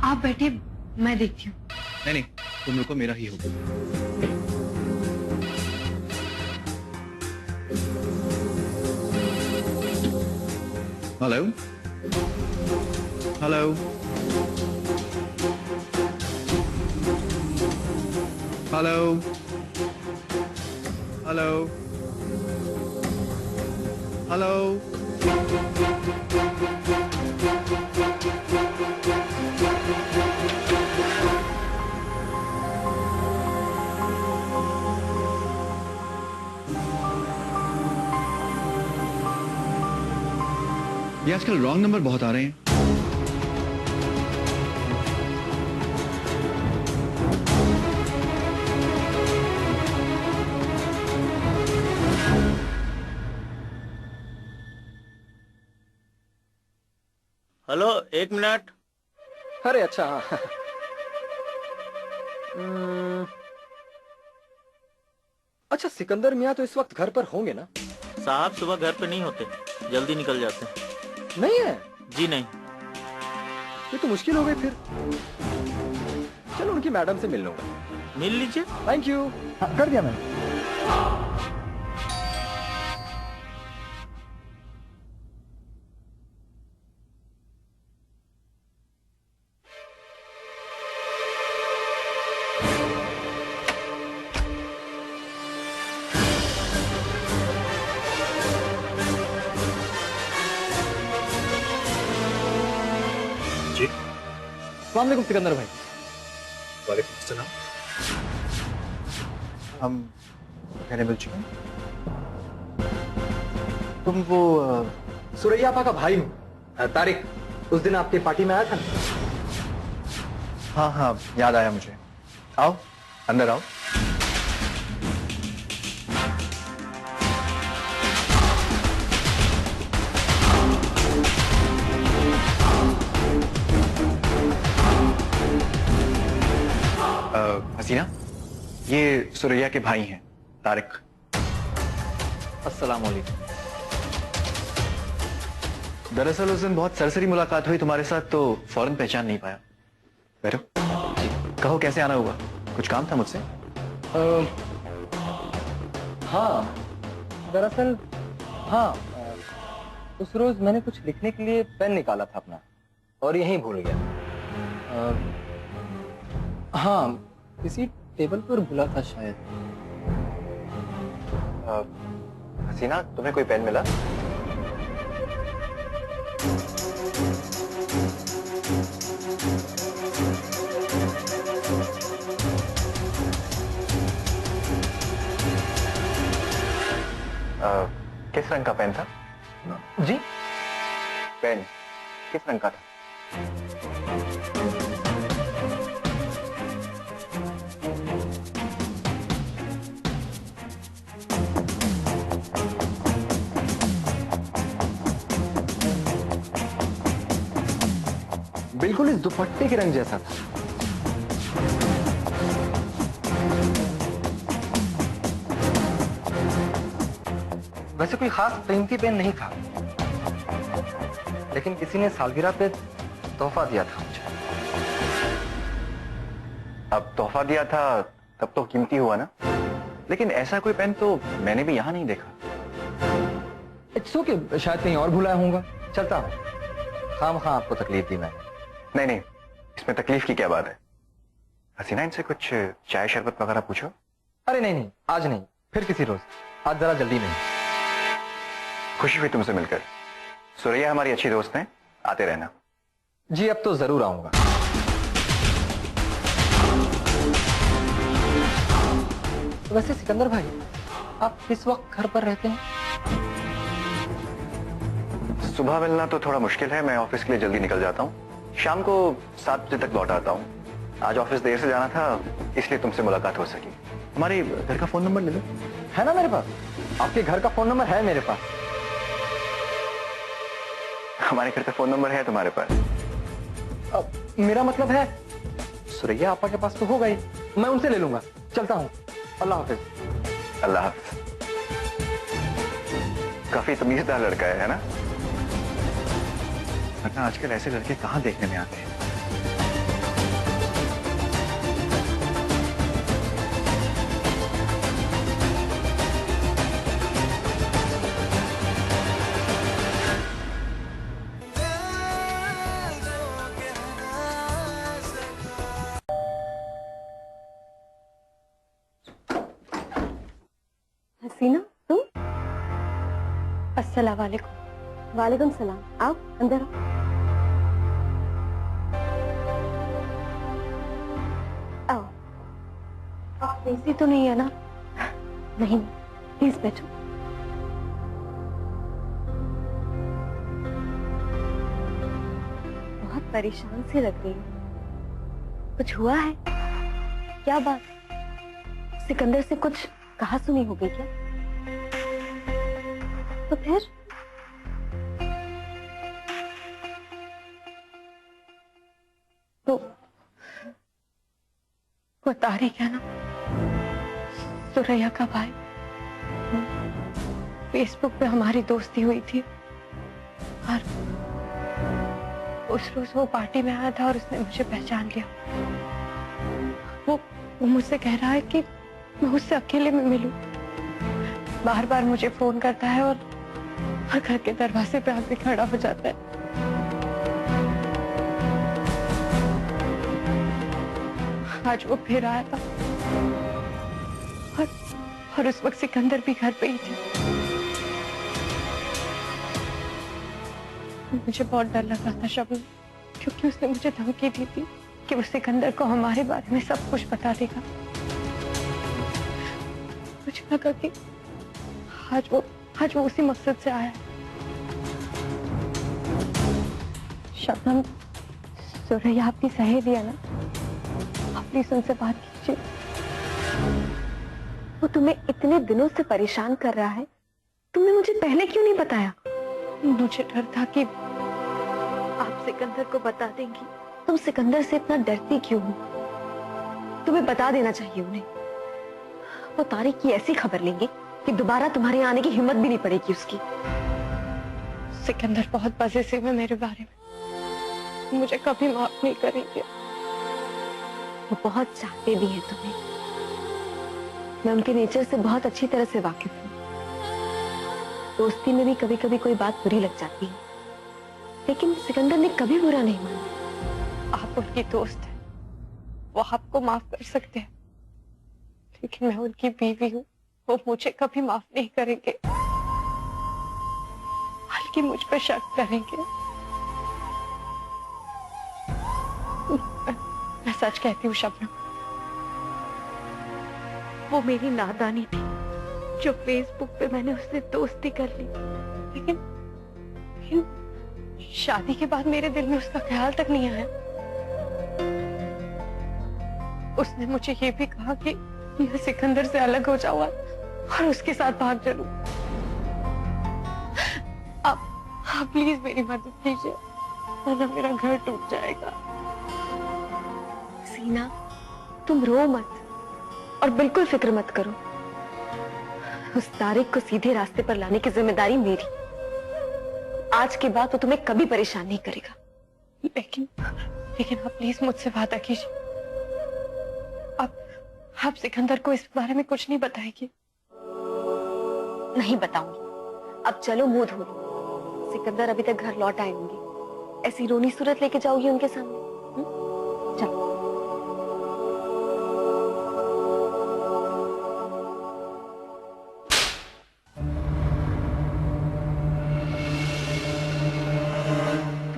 आप बैठे, मैं देखती हूँ। नहीं नहीं, तुम रुको, मेरा ही होगा। Hello hello hello hello hello. ये आजकल रॉन्ग नंबर बहुत आ रहे हैं। Hello, 1 minute. अरे अच्छा, हाँ। अच्छा, सिकंदर मियाँ तो इस वक्त घर पर होंगे ना? साहब सुबह घर पे नहीं होते, जल्दी निकल जाते हैं। नहीं है? जी नहीं। ये तो मुश्किल हो गई फिर। चलो उनकी मैडम से मिल लूंगा। मिल लीजिए। Thank you. हाँ, कर दिया मैंने। अस्सलाम वालेकुम सिकंदर भाई। वालेकुम सलाम। हम कहने मिल चुके हैं। तुम वो सुरैया आपा का भाई हूँ, तारिक। उस दिन आपके पार्टी में आया था ना? हाँ हाँ, याद आया मुझे। आओ, अंदर आओ। हसीना, ये सुरैया के भाई हैं, तारिक। अस्सलाम वालेकुम। दरअसल उस दिन बहुत सरसरी मुलाकात हुई तुम्हारे साथ, तो फौरन पहचान नहीं पाया। बैठो। कहो कैसे आना हुआ? कुछ काम था मुझसे? हाँ, दरअसल हाँ, उस रोज मैंने कुछ लिखने के लिए पेन निकाला था अपना और यहीं भूल गया। हाँ, किसी टेबल पर भूला था शायद। हसीना, तुम्हें कोई पेन मिला? किस रंग का पेन था? जी? पेन किस रंग का था? बिल्कुल इस दुपट्टे के रंग जैसा था। वैसे कोई खास कीमती पेन नहीं था, लेकिन किसी ने सालगिरह पे तोहफा दिया था मुझे। अब तोहफा दिया था तब तो कीमती हुआ ना, लेकिन ऐसा कोई पेन तो मैंने भी यहां नहीं देखा। इट्स ओके, शायद कहीं और भुलाया होगा। चलता हूँ, खामखा आपको तकलीफ दी मैंने। नहीं नहीं, इसमें तकलीफ की क्या बात है? हसीना, इनसे कुछ चाय शरबत वगैरह पूछो। अरे नहीं नहीं, आज नहीं, फिर किसी रोज। आज जरा जल्दी नहीं। खुशी हुई तुमसे मिलकर। सुरैया हमारी अच्छी दोस्त हैं, आते रहना। जी, अब तो जरूर आऊंगा। वैसे सिकंदर भाई, आप किस वक्त घर पर रहते हैं? सुबह मिलना तो थोड़ा मुश्किल है, मैं ऑफिस के लिए जल्दी निकल जाता हूँ। शाम को 7 बजे तक लौट आता हूँ। आज ऑफिस देर से जाना था, इसलिए तुमसे मुलाकात हो सकी। हमारे घर का फोन नंबर ले लो। है ना मेरे पास? आपके घर का फोन नंबर है मेरे पास। हमारे घर का फोन नंबर है तुम्हारे पास? अब मेरा मतलब है, सुरैया आपा के पास तो होगा ही, मैं उनसे ले लूंगा। चलता हूँ, अल्लाह हाफिज। अल्लाह हाफिज। काफी तमीजदार लड़का है ना? वरना आजकल ऐसे लड़के कहाँ देखने में आते हैं। हसीना तुम? अस्सलाम वालेकुम। वालेकुम सलाम। आओ अंदर आओ। आप बेसी तो नहीं है ना? नहीं, प्लीज बैठो। बहुत परेशान से लग रही हो। कुछ हुआ है? क्या बात? सिकंदर से कुछ कहा सुनी हो गई क्या? तो फिर? तो बता रही क्या ना, सुरैया का भाई, फेसबुक पे हमारी दोस्ती हुई थी और उस रोज वो पार्टी में आया था और उसने मुझे पहचान लिया। वो मुझसे कह रहा है कि मैं उससे अकेले में मिलूं। बार बार मुझे फोन करता है और घर के दरवाजे पे आके खड़ा हो जाता है। आज वो फिर आया था और उस वक्त सिकंदर भी घर पे ही थे। मुझे बहुत डर लग रहा था शबनम, क्योंकि उसने मुझे धमकी दी थी कि वो सिकंदर को हमारे बारे में सब कुछ बता देगा। मुझे लगा कि आज वो उसी मकसद से आया है। शबनम, सुरैया आपकी सहेली है ना, आप प्लीज उनसे बात कीजिए। वो तुम्हें इतने दिनों से परेशान कर रहा है, तुमने मुझे पहले क्यों नहीं बताया? मुझे डर था कि आप सिकंदर को बता देंगी। तुम सिकंदर से इतना डरती क्यों हो? तुम्हें बता देना चाहिए उन्हें। वो तारिक की ऐसी खबर लेंगे कि दोबारा तुम्हारे आने की हिम्मत भी नहीं पड़ेगी उसकी। सिकंदर बहुत पॉसेसिव है मेरे बारे में, मुझे कभी माफ नहीं करेंगे। वो बहुत चाहते भी हैं तुम्हें। मैं उनके नेचर से बहुत अच्छी तरह से वाकिफ हूँ। दोस्ती में भी कभी कभी कोई बात बुरी लग जाती है, लेकिन सिकंदर ने कभी बुरा नहीं माना। आप उनकी दोस्त हैं, वो आपको माफ कर सकते हैं, लेकिन मैं उनकी बीवी हूँ, वो मुझे कभी माफ नहीं करेंगे, बल्कि मुझ पर शक करेंगे। मैं सच कहती हूँ शबनम, वो मेरी नादानी थी जो फेसबुक पे मैंने उससे दोस्ती कर ली, लेकिन शादी के बाद मेरे दिल में उसका ख्याल तक नहीं आया। उसने मुझे ये भी कहा कि मैं सिकंदर से अलग हो जाऊंगा और उसके साथ भाग चलूं। आप प्लीज मेरी मदद कीजिए, वरना मेरा घर टूट जाएगा। सीना, तुम रो मत और बिल्कुल फिक्र मत करो। उस तारिक को सीधे रास्ते पर लाने की जिम्मेदारी मेरी। आज के बाद वो तुम्हें कभी परेशान नहीं करेगा। लेकिन आप प्लीज मुझसे वादा कीजिए, आप सिकंदर को इस बारे में कुछ नहीं बताएगी? नहीं बताऊंगी। अब चलो मुंह धो लो। सिकंदर अभी तक घर लौट आए होंगे, ऐसी रोनी सूरत लेके जाओगी उनके सामने? चलो।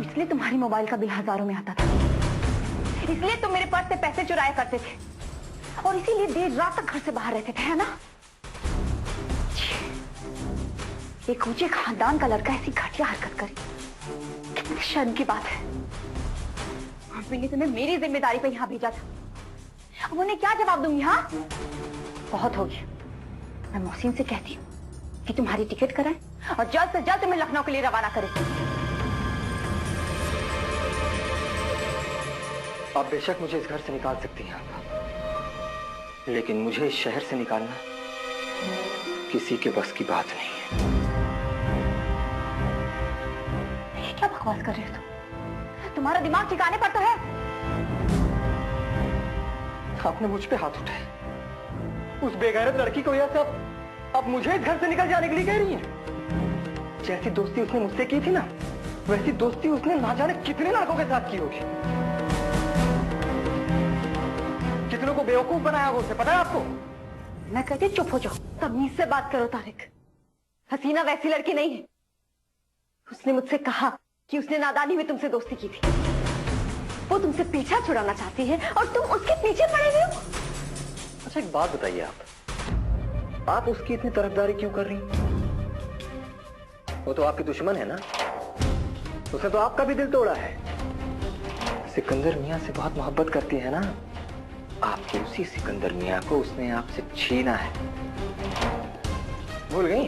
इसलिए तुम्हारी मोबाइल का बिल हजारों में आता था, इसलिए तुम मेरे पर्स से पैसे चुराया करते थे और इसीलिए देर रात तक घर से बाहर रहते थे, है ना? एक ऊंचे खानदान का लड़का ऐसी घटिया हरकत करी, कितनी शर्म की बात है। मम्मी ने तुम्हें मेरी जिम्मेदारी पे यहाँ भेजा था, अब उन्हें क्या जवाब दूंगी? हाँ, बहुत हो गया। मैं मोहसिन से कहती हूँ कि तुम्हारी टिकट कराए और जल्द से जल्द तुम्हें लखनऊ के लिए रवाना करे। आप बेशक मुझे इस घर से निकाल सकती हैं, लेकिन मुझे इस शहर से निकालना किसी के बस की बात नहीं है। ये क्या बकवास कर रहे हो तुम? तुम्हारा दिमाग ठिकाने पर तो है? आपने मुझ पे हाथ उठाए, उस बेगैरत लड़की को यह सब अब मुझे इस घर से निकल जाने के लिए कह रही हैं। जैसी दोस्ती उसने मुझसे की थी ना, वैसी दोस्ती उसने ना जाने कितने लड़कों के साथ की होगी। कितनों को बेवकूफ बनाया होगा उसे, पता है आपको? मैं कहती चुप हो जाओ। तमीज से बात करो तारिक। हसीना वैसी लड़की नहीं है। उसने मुझसे कहा कि उसने नादानी में तुमसे दोस्ती की थी। वो तुमसे पीछा छुड़ाना चाहती है और तुम उसके पीछे पड़े हुए हो। अच्छा एक बात बताइए, आप उसकी इतनी तरफदारी क्यों कर रही हैं? वो तो आपकी दुश्मन है ना, उसने तो आपका भी दिल तोड़ा है। सिकंदर मियां से बहुत मोहब्बत करती है ना, आपके उसी सिकंदर मियां को उसने आपसे छीना है। भूल गई?